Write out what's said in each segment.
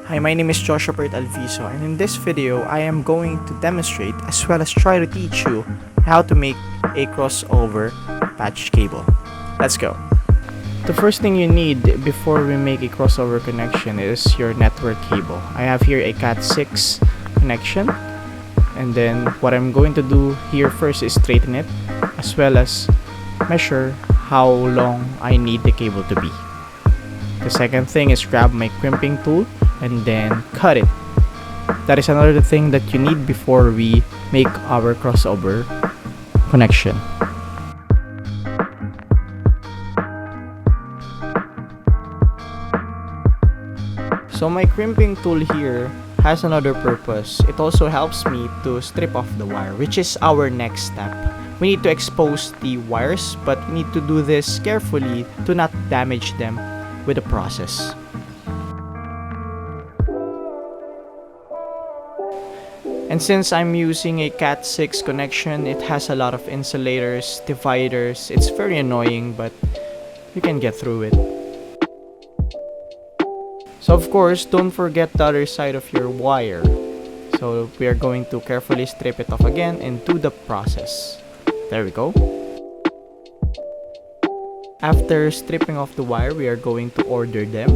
Hi, my name is Joshua Alviso, and in this video, I am going to demonstrate as well as try to teach you how to make a crossover patch cable. Let's go. The first thing you need before we make a crossover connection is your network cable. I have here a Cat6 connection, and then what I'm going to do here first is straighten it as well as measure how long I need the cable to be. The second thing is grab my crimping tool and then cut it. That is another thing that you need before we make our crossover connection. So my crimping tool here has another purpose. It also helps me to strip off the wire, which is our next step. We need to expose the wires, but we need to do this carefully to not damage them with the process. And since I'm using a Cat6 connection, it has a lot of insulators, dividers. It's very annoying, but you can get through it. So of course, don't forget the other side of your wire. So we are going to carefully strip it off again and do the process. There we go. After stripping off the wire, we are going to order them.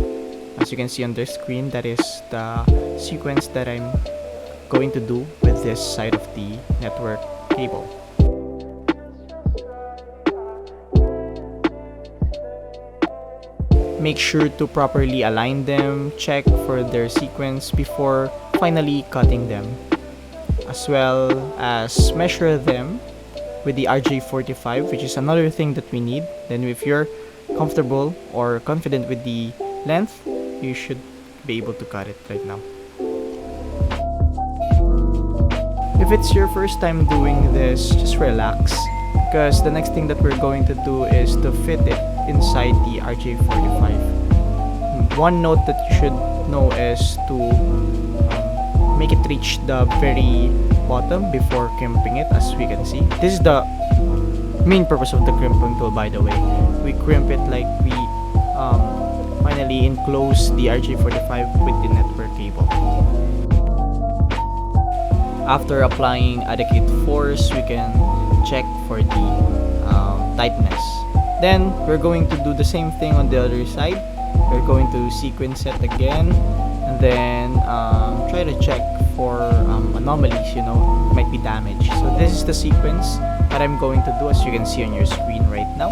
As you can see on the screen, that is the sequence that I'm going to do with this side of the network cable. Make sure to properly align them, check for their sequence before finally cutting them, as well as measure them with the RJ45, which is another thing that we need. Then if you're comfortable or confident with the length, you should be able to cut it right now. If it's your first time doing this, just relax, because the next thing that we're going to do is to fit it inside the RJ45. One note that you should know is to make it reach the very bottom before crimping it. As we can see, this is the main purpose of the crimping tool, by the way. We crimp it like we finally enclose the RJ45 with the network cable. After applying adequate force, we can check for the tightness. Then we're going to do the same thing on the other side. We're going to sequence it again and then try to check for anomalies, might be damaged. So this is the sequence that I'm going to do, as you can see on your screen right now.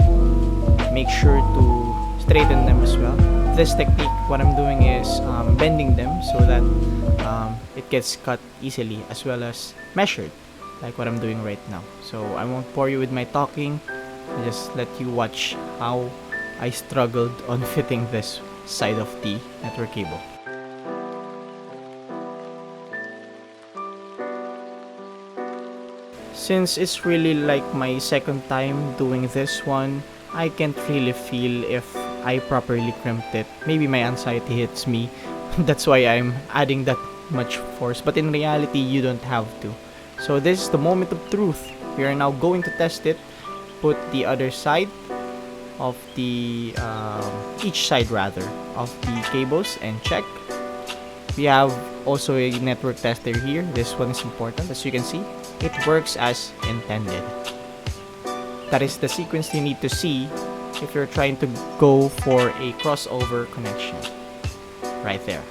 Make sure to straighten them as well. This technique, what I'm doing is bending them so that it gets cut easily, as well as measured, like what I'm doing right now. So I won't bore you with my talking. I'll just let you watch how I struggled on fitting this side of the network cable. Since it's really like my second time doing this one, I can't really feel if I properly crimped it. Maybe my anxiety hits me. That's why I'm adding that much force. But in reality, you don't have to. So this is the moment of truth. We are now going to test it. Put the other side of the each side rather of the cables and check. We have also a network tester here. This one is important. As you can see, it works as intended. That is the sequence you need to see if you're trying to go for a crossover connection. Right there.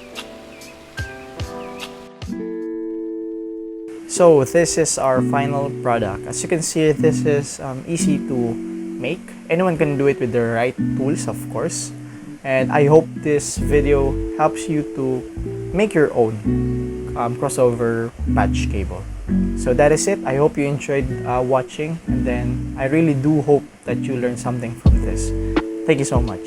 So this is our final product. As you can see, this is easy to make. Anyone can do it with the right tools, of course. And I hope this video helps you to make your own crossover patch cable. So that is it. I hope you enjoyed watching, and then I really do hope that you learned something from this. Thank you so much.